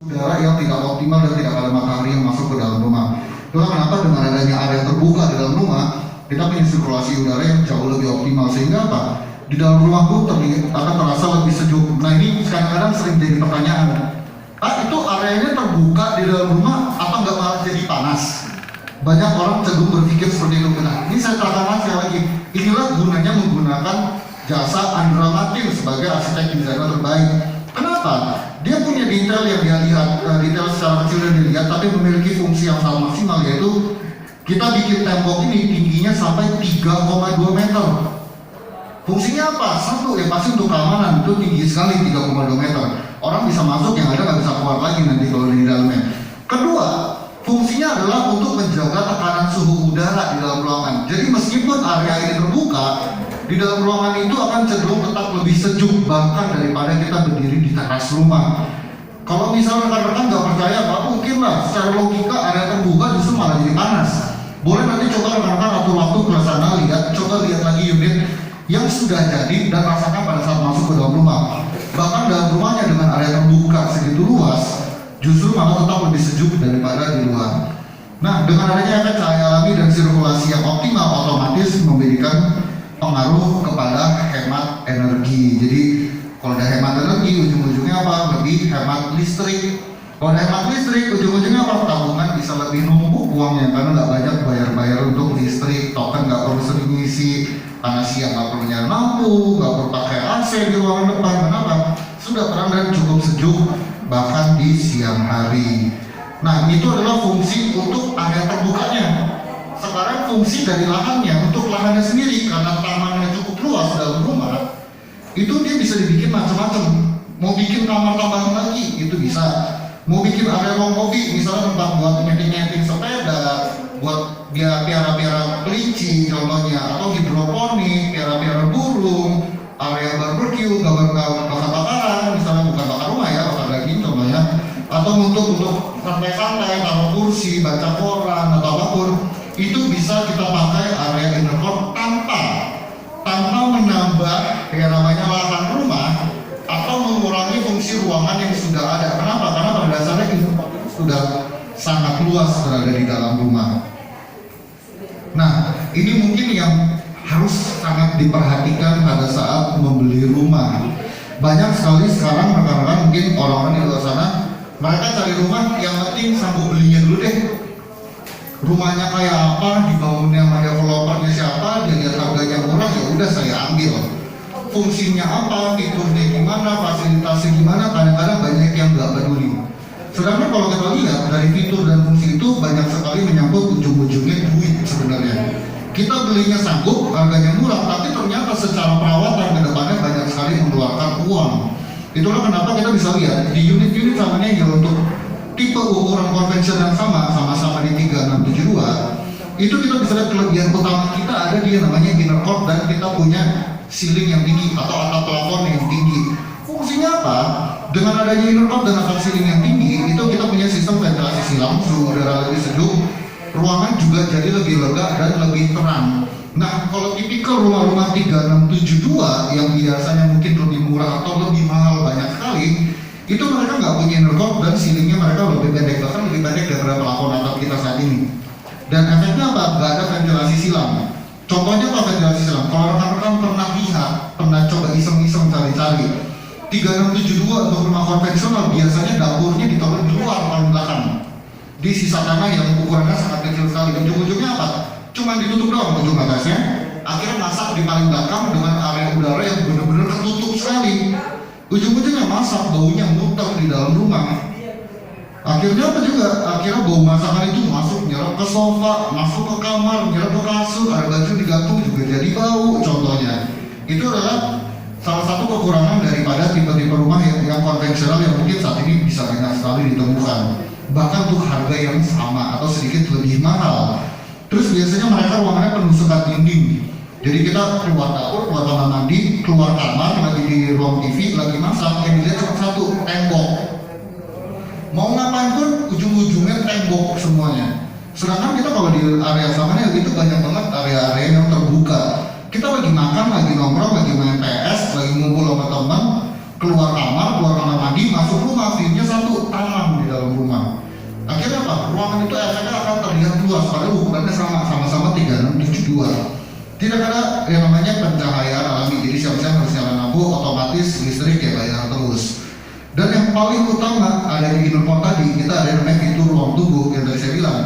udara yang tidak optimal dan tidak ada matahari yang masuk ke dalam rumah. Itulah kenapa dengan adanya area terbuka di dalam rumah, kita punya sirkulasi udara yang jauh lebih optimal, sehingga apa? Di dalam rumah pun akan terasa lebih sejuk. Nah, ini kadang-kadang sering jadi pertanyaan, itu areanya terbuka di dalam rumah, apa nggak malah jadi panas? Banyak orang cenderung berpikir seperti itu. Nah, ini saya terangkan sekali lagi, inilah gunanya menggunakan jasa Andra Martin sebagai arsitek desainer terbaik. Kenapa? Dia punya detail yang dia lihat, detail secara kecil yang dilihat, tapi memiliki fungsi yang sangat maksimal, yaitu kita bikin tembok ini tingginya sampai 3,2 meter. Fungsinya apa? Satu, yang pasti untuk keamanan, itu tinggi sekali 3,2 meter. Orang bisa masuk, yang ada nggak bisa keluar lagi nanti kalau di dalamnya. Kedua, fungsinya adalah untuk menjaga tekanan suhu udara di dalam ruangan. Jadi meskipun area ini terbuka, di dalam ruangan itu akan cenderung tetap lebih sejuk bahkan daripada kita berdiri di teras rumah. Kalau misalnya rekan-rekan nggak percaya, nggak mungkin lah. Secara logika area terbuka justru malah jadi panas. Boleh nanti coba rekan-rekan atur waktu ke sana, coba lihat lagi unit yang sudah jadi dan rasakan pada saat masuk ke dalam rumah. Bahkan dalam rumahnya dengan area terbuka segitu luas, justru malah tetap lebih sejuk daripada di luar. Nah, dengan adanya efek cahaya alami dan sirkulasi yang optimal, otomatis memberikan pengaruh kepada hemat energi. Jadi kalau ada hemat energi, ujung-ujungnya apa? Lebih hemat listrik. Kalau ada hemat listrik, ujung-ujungnya apa? Tabungan bisa lebih numpuk uangnya karena nggak banyak bayar-bayar untuk listrik. Token nggak perlu sering ngisi, panas siang nggak perlu nyalain lampu, nggak perlu pakai AC di ruangan depan. Kenapa? Sudah terang dan cukup sejuk bahkan di siang hari. Nah, itu adalah fungsi untuk area terbukanya. Sekarang fungsi dari lahannya, untuk lahannya sendiri, karena tamannya cukup luas dalam rumah, itu dia bisa dibikin macam-macam. Mau bikin kamar tambahan lagi, itu bisa. Mau bikin area ruang hobi, misalnya tempat buat nyeting-nyeting sepeda, buat piara-piara kelinci contohnya, atau hidroponik, piara-piara burung, area barbeque, bakar-bakaran, misalnya bukan bakar rumah ya, bakar daging contohnya, atau untuk santai-santai, taruh kursi, baca koran, atau apapun. Itu bisa kita pakai area inner court tanpa menambah yang namanya lahan rumah atau mengurangi fungsi ruangan yang sudah ada. Kenapa? Karena pada dasarnya inner court itu sudah sangat luas berada di dalam rumah. Nah, ini mungkin yang harus sangat diperhatikan pada saat membeli rumah. Banyak sekali sekarang rekan-rekan, mungkin orang-orang di luar sana, mereka cari rumah yang penting sanggup belinya dulu deh. Rumahnya kayak apa, dibangunnya sama developernya siapa, dia lihat harganya murah, ya udah saya ambil. Fungsinya apa, fiturnya gimana, fasilitasnya gimana, kadang-kadang banyak yang nggak peduli. Sedangkan kalau kita lihat dari fitur dan fungsi itu banyak sekali menyangkut ujung-ujungnya duit sebenarnya. Kita belinya sanggup, harganya murah, tapi ternyata secara perawatan ke depannya banyak sekali mengeluarkan uang. Itulah kenapa kita bisa lihat di unit-unit namanya yang untuk tipe ukuran konvensional yang sama-sama di 3672, itu kita bisa lihat kelebihan utama kita ada di yang namanya inner court dan kita punya ceiling yang tinggi atau atap plafon yang tinggi. Fungsinya apa? Dengan adanya inner court dan atap ceiling yang tinggi, itu kita punya sistem ventilasi silang, suhu udara lebih sejuk, ruangan juga jadi lebih lega dan lebih terang. Nah, kalau tipikal rumah-rumah 3672 yang biasanya mungkin lebih murah atau lebih mahal banyak sekali, itu mereka nggak punya inner court dan ceilingnya mereka lebih pendek, bahkan lebih pendek daripada plafon atap kita saat ini. Dan efeknya apa? Nggak ada ventilasi silang. Contohnya apa ventilasi silang? Kalau rekan-rekan pernah lihat, pernah coba iseng-iseng cari-cari, 3672 untuk rumah konvensional biasanya dapurnya ditaruh di luar paling belakang, di sisa tanah yang ukurannya sangat kecil sekali. Ujung-ujungnya apa? Cuma ditutup doang ujung atasnya. Akhirnya masak di paling belakang dengan area udara yang benar-benar tertutup sekali. Ujung-ujungnya masak, baunya muter di dalam rumah. Akhirnya apa juga? Akhirnya bau masakan itu masuk, nyerap ke sofa, masuk ke kamar, nyerap ke kasur, ada baju digantung juga jadi bau contohnya. Itu adalah salah satu kekurangan daripada tipe-tipe rumah yang konvensional yang mungkin saat ini bisa banyak sekali ditemukan. Bahkan untuk harga yang sama atau sedikit lebih mahal. Terus biasanya mereka ruangannya penuh sekat dinding. Jadi kita keluar dapur, keluar kamar mandi, keluar kamar, lagi di ruang TV, lagi masak, yang dilihat cuma satu, tembok. Mau ngapain pun ujung-ujungnya tembok semuanya. Sedangkan kita kalau di area samanya itu banyak banget area-area yang terbuka. Kita lagi makan, lagi nongkrong, lagi main PS, lagi ngumpul sama teman, keluar kamar mandi, masuk rumah, view-nya satu, taman di dalam rumah. Akhirnya apa? Ruangan itu efeknya akan terlihat luas, padahal ukurannya sama-sama 3672. Tidak ada yang namanya pencahayaan alami, jadi siap-siap harus nyala lampu, otomatis listrik ya bayar terus. Dan yang paling utama ada di inner port tadi, kita ada yang namanya fitur ruang tunggu yang tadi saya bilang.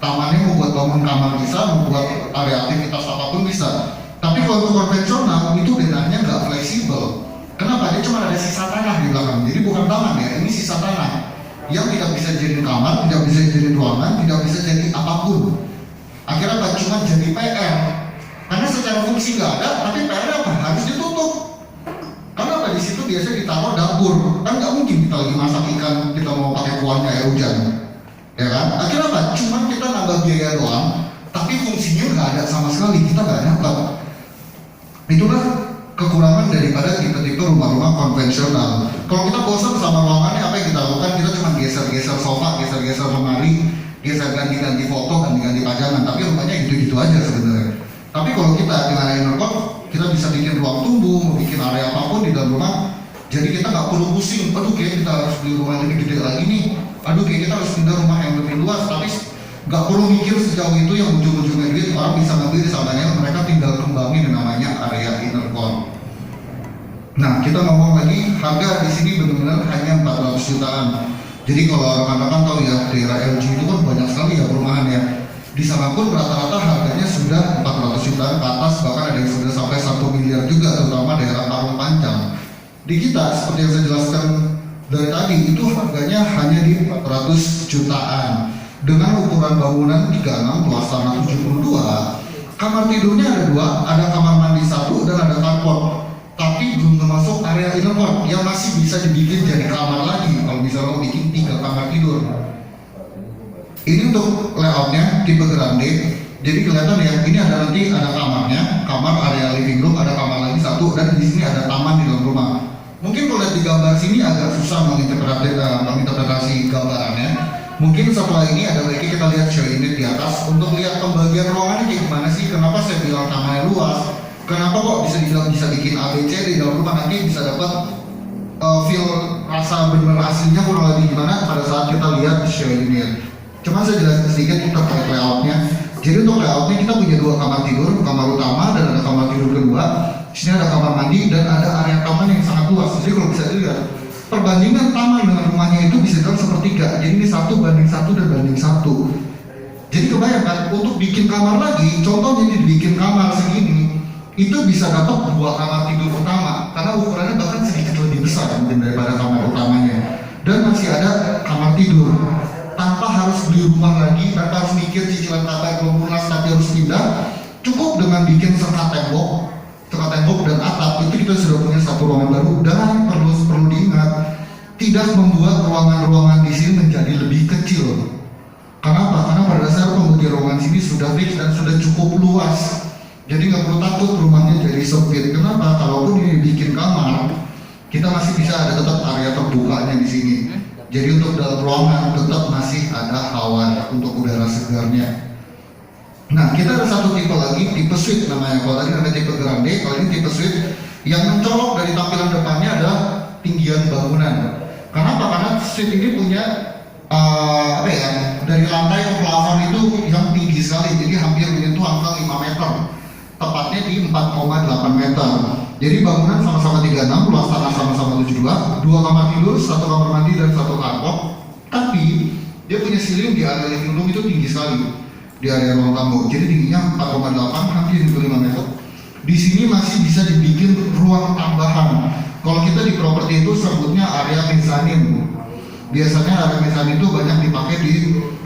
Tamannya membuat bangun kamar bisa, membuat area aktivitas apapun bisa. Tapi kalau untuk konvensional itu bedanya nggak fleksibel. Kenapa? Dia cuma ada sisa tanah di belakang. Jadi bukan taman ya, ini sisa tanah yang tidak bisa jadi kamar, tidak bisa jadi ruangan, tidak bisa jadi apapun. Akhirnya apa? Cuma jadi PR. Karena secara fungsi nggak ada, tapi PR apa? Harus ditutup. Karena apa? Di situ biasanya ditaruh dapur. Kan nggak mungkin kita lagi masak ikan, kita mau pakai kuahnya air hujan. Ya kan? Akhirnya apa? Cuma kita nambah biaya doang, tapi fungsinya nggak ada sama sekali, kita nggak dapat. Itulah kekurangan daripada tipe-tipe rumah-rumah konvensional. Kalau kita bosan sama ruangannya, apa yang kita lakukan? Kita cuma geser-geser sofa, geser-geser lemari, geser ganti-ganti foto, ganti-ganti pajangan. Tapi rumahnya gitu-gitu aja sebenarnya. Tapi kalau kita dengan inner port, kita bisa bikin ruang tunggu, mau bikin area apapun di dalam rumah. Jadi kita nggak perlu pusing. Aduh, kayak kita harus beli rumah yang lebih gede lagi nih. Aduh, kayak kita harus pindah rumah yang lebih luas. Tapi nggak perlu mikir sejauh itu, yang ujung-ujungnya duit orang bisa ngambil samanya, mereka tinggal kembangin yang namanya area inner core. Nah, kita ngomong lagi, harga di sini benar-benar hanya 400 jutaan. Jadi kalau rekan-rekan tahu ya, daerah LG itu kan banyak sekali ya perumahan ya. Di sana pun rata-rata harganya sudah 400 jutaan ke atas, bahkan ada yang sudah sampai 1 miliar juga, terutama daerah Parung Panjang. Di kita, seperti yang saya jelaskan dari tadi, itu harganya hanya di 400 jutaan. Dengan ukuran bangunan 36 luas tanah 72, kamar tidurnya ada 2, ada kamar mandi 1 dan ada carport. Tapi belum termasuk area inner port yang masih bisa dibikin jadi kamar lagi kalau misalnya mau bikin 3 kamar tidur. Ini untuk layoutnya tipe grande. Jadi kelihatan ya, ini ada nanti ada kamarnya, kamar area living room, ada kamar lagi 1, dan di sini ada taman di dalam rumah. Mungkin kalau lihat di gambar sini agak susah menginterpretasi gambarannya. Mungkin setelah ini ada lagi kita lihat show unit di atas untuk lihat pembagian ruangannya kayak gimana sih. Kenapa saya bilang kamarnya luas? Kenapa kok bisa dibilang bisa bikin ABC di dalam rumah, nanti bisa dapat feel rasa benar aslinya kurang lebih gimana pada saat kita lihat show unit. Cuma saya jelaskan sedikit terkait layoutnya. Jadi untuk layoutnya kita punya 2 kamar tidur, kamar utama dan ada kamar tidur kedua. Di sini ada kamar mandi dan ada area taman yang sangat luas. Jadi kalau bisa dilihat perbandingan taman dengan rumahnya itu bisa dibilang sepertiga. Jadi ini 1 banding 1 dan banding 1. Jadi kebayangkan untuk bikin kamar lagi, contohnya dibikin kamar segini, itu bisa dapat 2 kamar tidur utama karena ukurannya bahkan sedikit lebih besar mungkin daripada kamar utamanya. Dan masih ada kamar tidur tanpa harus beli rumah lagi, tanpa harus mikir cicilan kata yang belum lunas tapi harus pindah. Cukup dengan bikin sekat tembok dan atap, itu kita sudah punya 1 ruangan baru. Dan perlu diingat, tidak membuat ruangan-ruangan di sini menjadi lebih kecil. Kenapa? Karena pada dasar pembagian ruangan sini sudah fix dan sudah cukup luas. Jadi nggak perlu takut rumahnya jadi sempit. Kenapa? Kalaupun ini bikin kamar, kita masih bisa ada tetap area terbukanya di sini. Jadi untuk dalam ruangan tetap masih ada hawa untuk udara segarnya. Nah, kita ada 1 tipe lagi, tipe suite namanya. Kalau tadi ada tipe grande, kalau ini tipe suite. Yang mencolok dari tampilan depannya adalah tinggian bangunan. Kenapa? Karena suite ini punya dari lantai ke plafon itu yang tinggi sekali. Jadi hampir menyentuh angka 5 meter. Tepatnya di 4,8 meter. Jadi bangunan sama-sama 36, luas tanah sama-sama 72, 2 kamar tidur, 1 kamar mandi dan 1 carport. Tapi dia punya ceiling di area living room itu tinggi sekali di area ruang tamu. Jadi tingginya 4,8 hampir 5 meter. Di sini masih bisa dibikin ruang tambahan. Kalau kita di properti itu sebutnya area mezanin. Biasanya area mezanin itu banyak dipakai di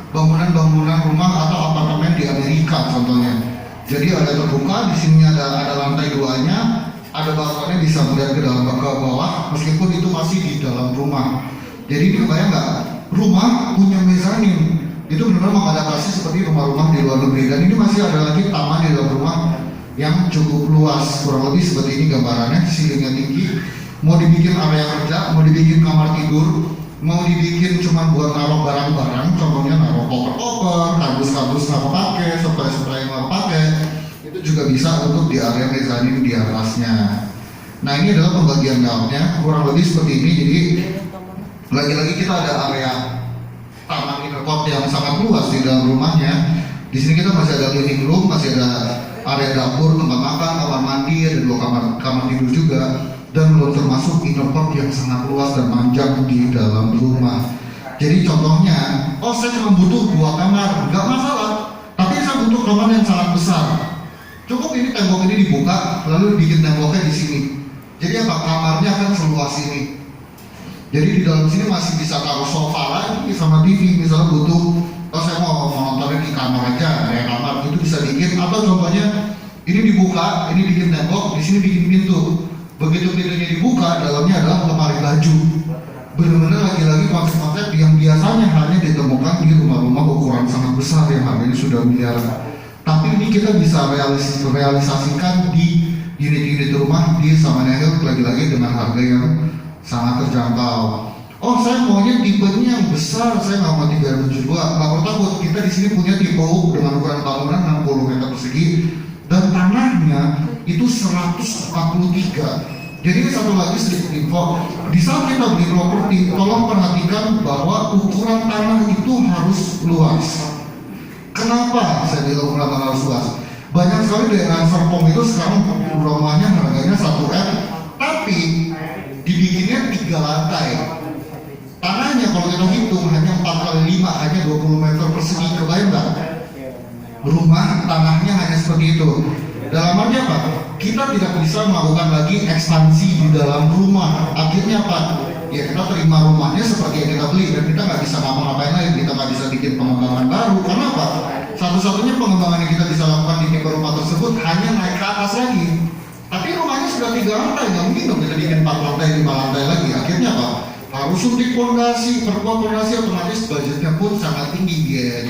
bangunan-bangunan rumah atau apartemen di Amerika contohnya. Jadi ada terbuka, di sini ada lantai 2-nya, ada balkonnya bisa melihat ke dalam ke bawah, meskipun itu masih di dalam rumah. Jadi ini kebayang nggak? Rumah punya mezanin, itu benar-benar mengadaptasi seperti rumah-rumah di luar negeri. Dan ini masih ada lagi taman di dalam rumah yang cukup luas, kurang lebih seperti ini gambarannya. Ceilingnya tinggi, mau dibikin area kerja, mau dibikin kamar tidur, mau dibikin cuma buat naruh barang-barang, contohnya naruh koper-koper, kardus-kardus nggak pakai, spray-spray nggak pakai, itu juga bisa untuk di area mezanin di atasnya. Nah ini adalah pembagian layoutnya kurang lebih seperti ini. Jadi lagi-lagi kita ada area taman inner court yang sangat luas di dalam rumahnya. Di sini kita masih ada living room, masih ada area dapur, tempat makan, kamar mandi, ada 2 kamar tidur juga, dan belum termasuk inner court yang sangat luas dan panjang di dalam rumah. Jadi contohnya, oh saya cuma butuh 2 kamar, nggak masalah. Tapi saya butuh kamar yang sangat besar. Cukup ini tembok ini dibuka, lalu bikin temboknya di sini. Jadi apa? Kamarnya akan seluas ini. Jadi di dalam sini masih bisa taruh sofa lagi sama TV. Misalnya butuh, oh saya mau nontonnya di kamar aja, kayak kamar itu bisa bikin. Atau contohnya ini dibuka, ini bikin tembok, di sini bikin pintu. Begitu pintunya dibuka, dalamnya adalah lemari baju. Benar-benar lagi-lagi konsep-konsep yang biasanya hanya ditemukan di rumah-rumah ukuran sangat besar yang harganya sudah miliaran. Tapi ini kita bisa realisasikan di unit-unit rumah di Samana Hills lagi-lagi dengan harga yang sangat terjangkau. Oh saya maunya tipenya yang besar, saya nggak mau 372. Nggak perlu takut, kita di sini punya tipe U dengan ukuran bangunan 60 meter persegi dan tanahnya itu 143. Jadi satu lagi sedikit info, di saat kita beli properti, tolong perhatikan bahwa ukuran tanah itu harus luas. Kenapa saya bilang ukuran tanah harus luas? Banyak sekali daerah Serpong itu sekarang rumahnya harganya 1M, tapi dibikinnya 3 lantai. Tanahnya kalau kita hitung hanya 4 kali 5, hanya 20 meter persegi. Kebayang nggak? Rumah tanahnya hanya seperti itu. Dalam arti apa? Kita tidak bisa melakukan lagi ekspansi di dalam rumah. Akhirnya apa? Ya kita terima rumahnya seperti yang kita beli dan kita nggak bisa ngapa-ngapain lagi. Kita nggak bisa bikin pengembangan baru. Karena apa? Satu-satunya pengembangan yang kita bisa lakukan di tipe rumah tersebut hanya naik ke atas lagi. Tapi rumahnya sudah 3 lantai, nggak mungkin dong kita bikin 4 lantai, 5 lantai lagi. Akhirnya apa? Harus suntik fondasi, perkuat fondasi, otomatis budgetnya pun sangat tinggi biayanya.